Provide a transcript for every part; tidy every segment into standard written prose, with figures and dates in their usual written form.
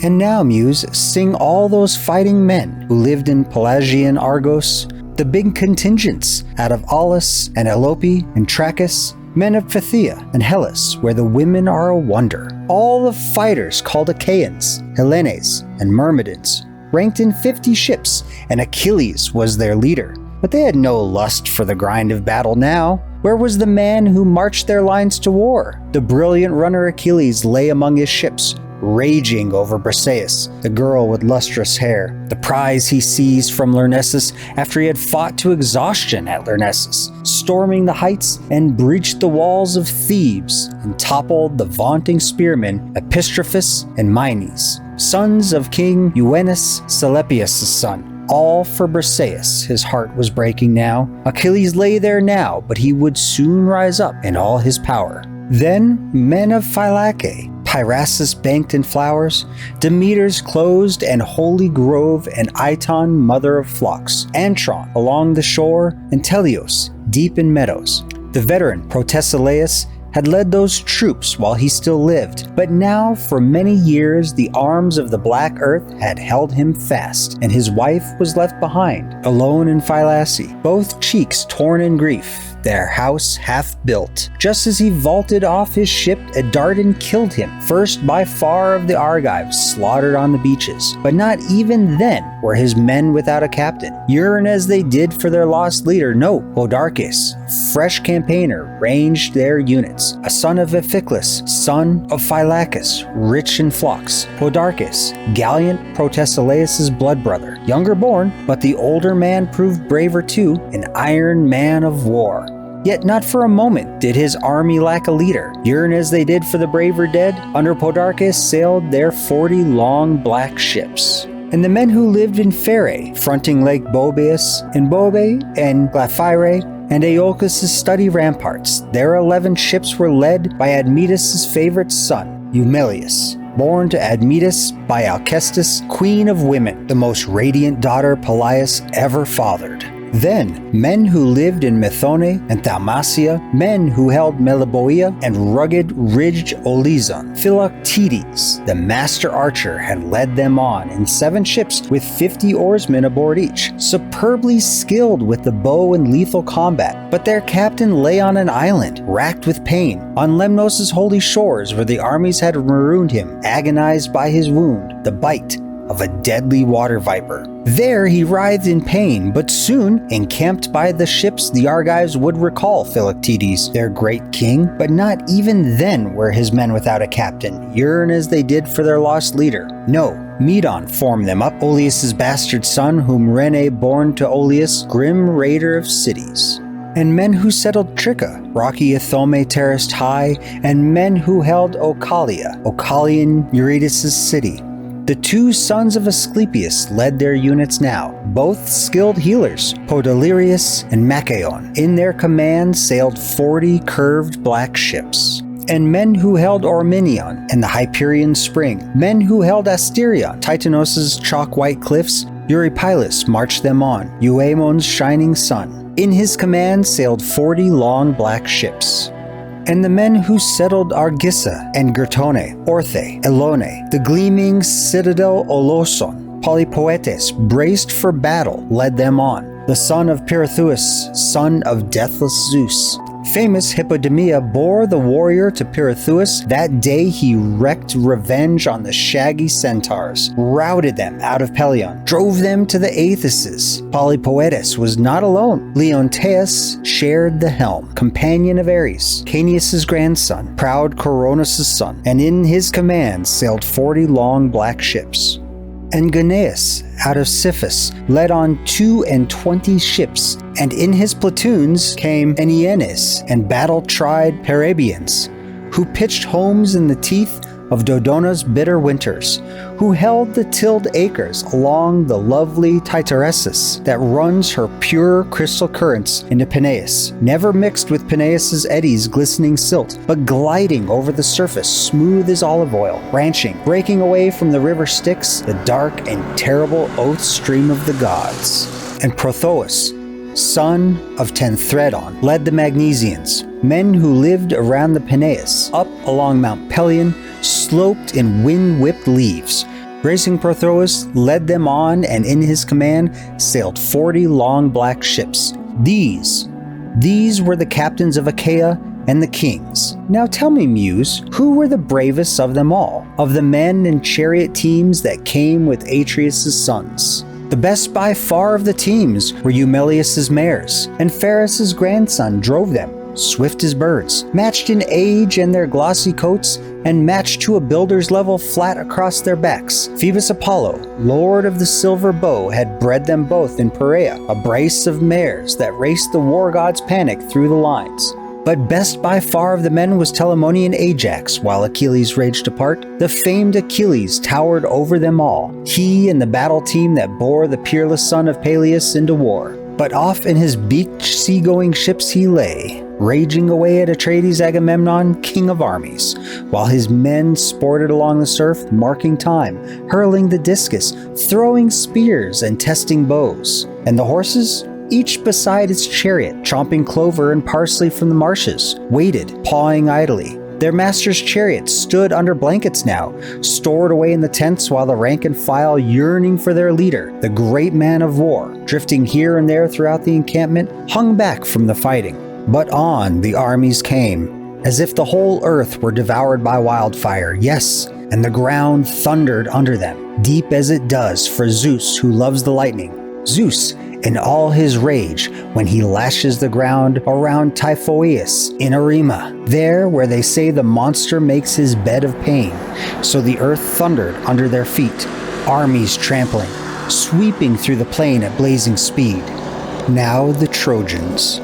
And now, Muse, sing all those fighting men who lived in Pelagian Argos, the big contingents out of Aulis and Alope and Trachis, men of Phthia and Hellas, where the women are a wonder. All the fighters called Achaeans, Hellenes, and Myrmidons, ranked in 50 ships, and Achilles was their leader. But they had no lust for the grind of battle now. Where was the man who marched their lines to war? The brilliant runner Achilles lay among his ships, raging over Briseis, the girl with lustrous hair, the prize he seized from Lyrnessus after he had fought to exhaustion at Lyrnessus, storming the heights and breached the walls of Thebes, and toppled the vaunting spearmen Epistrophus and Mynes, sons of King Euenus, Celepius' son. All for Briseis, his heart was breaking now. Achilles lay there now, but he would soon rise up in all his power. Then men of Phylace, Pyrrhasus banked in flowers, Demeter's closed and holy grove, and Iton, mother of flocks, Antron along the shore, and Teleos deep in meadows. The veteran Protesilaus had led those troops while he still lived, but now for many years the arms of the black earth had held him fast, and his wife was left behind, alone in Phylace, both cheeks torn in grief, their house half built. Just as he vaulted off his ship, a Dardan killed him, first by far of the Argives slaughtered on the beaches. But not even then were his men without a captain. Yearn as they did for their lost leader, no, Podarches, fresh campaigner, ranged their units, a son of Iphiclus, son of Phylacus, rich in flocks. Podarches, gallant Protesilaus' blood brother, younger born, but the older man proved braver too, an iron man of war. Yet not for a moment did his army lack a leader. Yearn as they did for the braver dead, under Podarches sailed their 40 long black ships. And the men who lived in Pherae, fronting Lake Boebeus, in Boebe and Glaphyrae, and Aeolus' study ramparts, their 11 ships were led by Admetus' favorite son, Eumelus, born to Admetus by Alcestis, queen of women, the most radiant daughter Pelias ever fathered. Then, men who lived in Methone and Thaumacia, men who held Meliboea and rugged ridged Olizon. Philoctetes, the master archer, had led them on in 7 ships with 50 oarsmen aboard each, superbly skilled with the bow and lethal combat. But their captain lay on an island, racked with pain, on Lemnos' holy shores where the armies had marooned him, agonized by his wound, the bite of a deadly water viper. There he writhed in pain, but soon, encamped by the ships, the Argives would recall Philoctetes, their great king. But not even then were his men without a captain, yearn as they did for their lost leader. No, Medon formed them up, Oileus' bastard son, whom Rene born to Oileus, grim raider of cities. And men who settled Tricca, rocky Ithome terraced high, and men who held Ocalia, Ocalian Eurydice' city. The 2 sons of Asclepius led their units now, both skilled healers, Podalirius and Machaon. In their command sailed 40 curved black ships. And men who held Orminion and the Hyperion spring, men who held Asterion, Titanos' chalk-white cliffs, Eurypylus marched them on, Euaemon's shining sun. In his command sailed 40 long black ships. And the men who settled Argissa and Gertone, Orthe, Elone, the gleaming citadel Oloson, Polypoetes, braced for battle, led them on. The son of Pirithous, son of deathless Zeus. Famous Hippodamia bore the warrior to Pirithous. That day he wreaked revenge on the shaggy centaurs, routed them out of Pelion, drove them to the Aethuses. Polypoetes was not alone. Leonteus shared the helm, companion of Ares, Caeneus' grandson, proud Coronis' son, and in his command sailed 40 long black ships. And Gnaeus, out of Siphus, led on 22 ships, and in his platoons came Aeneas and battle-tried Parabians, who pitched homes in the teeth of Dodona's bitter winters, who held the tilled acres along the lovely Titaresius that runs her pure crystal currents into Peneus, never mixed with Peneus's eddies glistening silt, but gliding over the surface smooth as olive oil, branching, breaking away from the river Styx, the dark and terrible oath stream of the gods. And Prothous, son of Tenthredon, led the Magnesians, men who lived around the Peneus, up along Mount Pelion, sloped in wind-whipped leaves. Racing Prothous led them on, and in his command sailed 40 long black ships. These were the captains of Achaia and the kings. Now tell me, Muse, who were the bravest of them all, of the men and chariot teams that came with Atreus' sons? The best by far of the teams were Eumellius' mares, and Pharis' grandson drove them, swift as birds, matched in age and their glossy coats, and matched to a builder's level flat across their backs. Phoebus Apollo, lord of the silver bow, had bred them both in Perea, a brace of mares that raced the war god's panic through the lines. But best by far of the men was Telamonian Ajax, while Achilles raged apart. The famed Achilles towered over them all, he and the battle team that bore the peerless son of Peleus into war. But off in his beaked seagoing ships he lay, raging away at Atrides Agamemnon, king of armies, while his men sported along the surf, marking time, hurling the discus, throwing spears, and testing bows. And the horses? Each beside its chariot, chomping clover and parsley from the marshes, waited, pawing idly. Their master's chariots stood under blankets now, stored away in the tents, while the rank and file, yearning for their leader, the great man of war, drifting here and there throughout the encampment, hung back from the fighting. But on the armies came, as if the whole earth were devoured by wildfire, yes, and the ground thundered under them, deep as it does for Zeus who loves the lightning. Zeus, in all his rage, when he lashes the ground around Typhoeus in Arima, there where they say the monster makes his bed of pain. So the earth thundered under their feet, armies trampling, sweeping through the plain at blazing speed. Now the Trojans.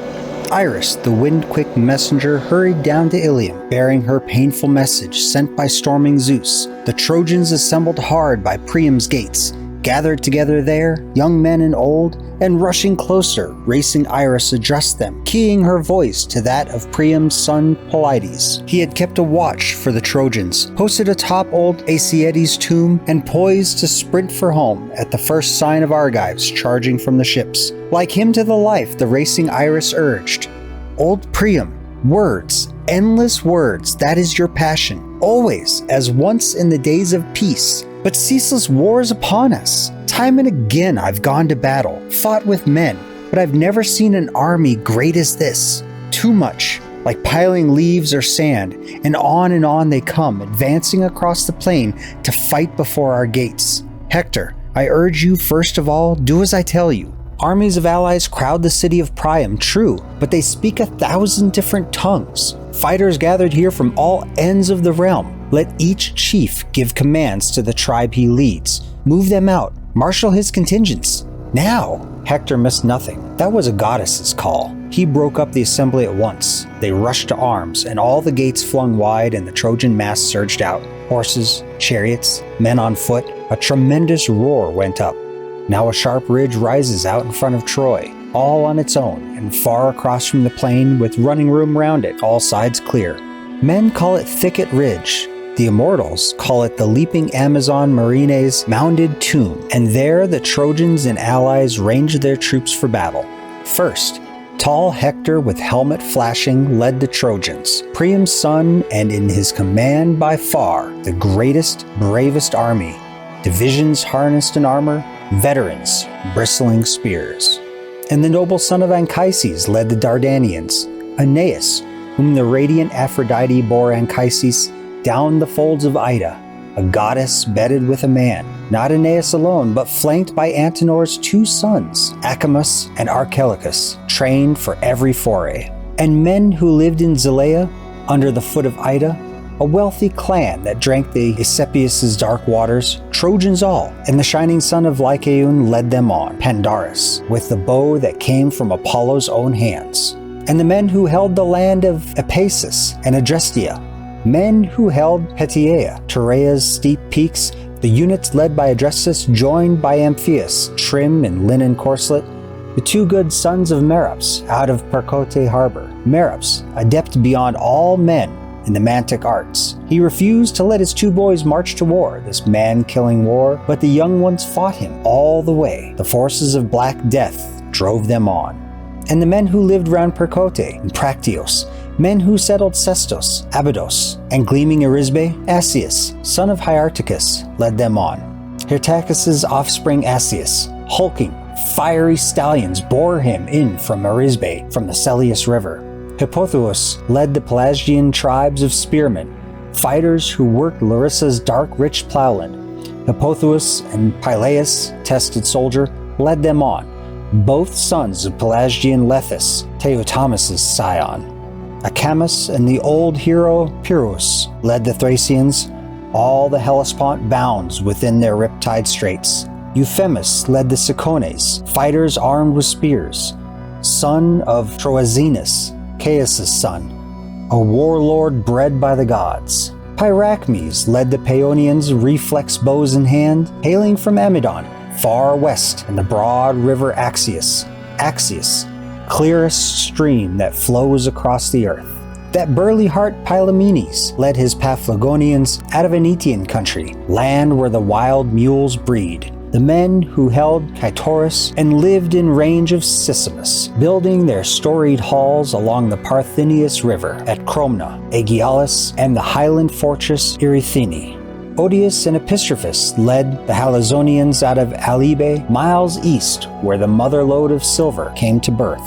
Iris, the wind-quick messenger, hurried down to Ilium, bearing her painful message sent by storming Zeus. The Trojans assembled hard by Priam's gates, gathered together there, young men and old, and rushing closer, racing Iris addressed them, keying her voice to that of Priam's son Polides. He had kept a watch for the Trojans, posted atop old Asiates' tomb, and poised to sprint for home at the first sign of Argives charging from the ships. Like him to the life, the racing Iris urged, "Old Priam, words, endless words, that is your passion, always, as once in the days of peace. But ceaseless war is upon us. Time and again I've gone to battle, fought with men, but I've never seen an army great as this. Too much, like piling leaves or sand, and on they come, advancing across the plain to fight before our gates. Hector, I urge you first of all, do as I tell you. Armies of allies crowd the city of Priam, true, but they speak 1,000 different tongues. Fighters gathered here from all ends of the realm. Let each chief give commands to the tribe he leads. Move them out. Marshal his contingents. Now!" Hector missed nothing. That was a goddess's call. He broke up the assembly at once. They rushed to arms, and all the gates flung wide, and the Trojan mass surged out. Horses, chariots, men on foot. A tremendous roar went up. Now a sharp ridge rises out in front of Troy, all on its own, and far across from the plain, with running room round it, all sides clear. Men call it Thicket Ridge. The immortals call it the leaping Amazon Marine's mounded tomb, and there the Trojans and allies ranged their troops for battle. First, tall Hector with helmet flashing led the Trojans, Priam's son, and in his command by far the greatest, bravest army. Divisions harnessed in armor, veterans bristling spears. And the noble son of Anchises led the Dardanians, Aeneas, whom the radiant Aphrodite bore Anchises down the folds of Ida, a goddess bedded with a man, not Aeneas alone, but flanked by Antenor's 2 sons, Acamas and Archelicus, trained for every foray. And men who lived in Zelea, under the foot of Ida, a wealthy clan that drank the Aesepius' dark waters, Trojans all, and the shining son of Lycaon led them on, Pandarus, with the bow that came from Apollo's own hands. And the men who held the land of Epaesus and Adrestia, men who held Hetiaea, Terea's steep peaks, The units led by Adressus joined by Amphius, trim in linen corselet, the two good sons of Merops out of Percote harbor. Merops, adept beyond all men in the mantic arts. He refused to let his two boys march to war, this man-killing war, but the young ones fought him all the way. The forces of Black Death drove them on. And the men who lived round Percote and Practios, men who settled Sestos, Abydos, and gleaming Erisbe, Asius, son of Hyarticus, led them on. Hyrtacus's offspring Asius, hulking, fiery stallions bore him in from Erisbe, from the Celius River. Hippothous led the Pelasgian tribes of spearmen, fighters who worked Larissa's dark rich plowland. Hippothous and Pylaeus, tested soldier, led them on, both sons of Pelasgian Lethus, Teutomus' scion. Acamas and the old hero Pyrrhus led the Thracians, all the Hellespont bounds within their riptide straits. Euphemus led the Sicones, fighters armed with spears, son of Troazinus, Caius' son, a warlord bred by the gods. Pyracmes led the Paeonians, reflex bows in hand, hailing from Amydon, far west in the broad river Axius, clearest stream that flows across the earth. That burly heart Pylomenes led his Paphlagonians out of Anetian country, land where the wild mules breed. The men who held Kytorus and lived in range of Sissymus, building their storied halls along the Parthenius River at Cromna, Aegialus, and the highland fortress Erythini. Odius and Epistrophus led the Halazonians out of Alibe, miles east, where the mother lode of silver came to birth.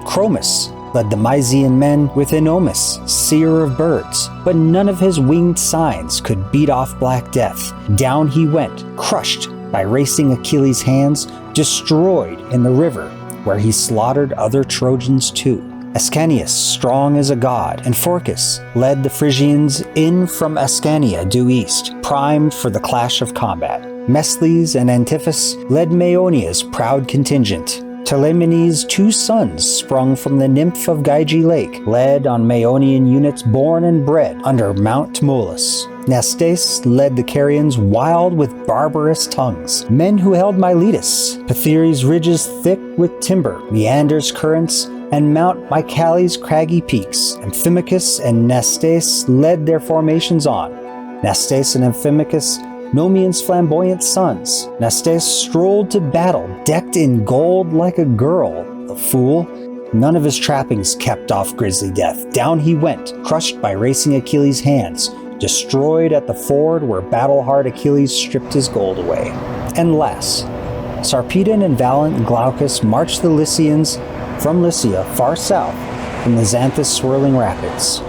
Chromis led the Mysian men with Enomus, seer of birds, but none of his winged signs could beat off Black Death. Down he went, crushed by racing Achilles' hands, destroyed in the river, where he slaughtered other Trojans too. Ascanius, strong as a god, and Phorcys led the Phrygians in from Ascania due east, primed for the clash of combat. Mesles and Antiphus led Maeonia's proud contingent. Telemenes' two sons, sprung from the nymph of Gygae Lake, led on Maeonian units born and bred under Mount Tmolus. Nastes led the Carians wild with barbarous tongues, men who held Miletus, Pythire's ridges thick with timber, Meander's currents, and Mount Mycale's craggy peaks. Amphimachus and Nastes led their formations on. Nastes and Amphimachus, Nomian's flamboyant sons. Nastes strolled to battle, decked in gold like a girl, the fool. None of his trappings kept off grisly death. Down he went, crushed by racing Achilles' hands, destroyed at the ford where battle-hard Achilles stripped his gold away. And last, Sarpedon and valiant Glaucus marched the Lycians from Lycia far south from the Xanthus swirling rapids.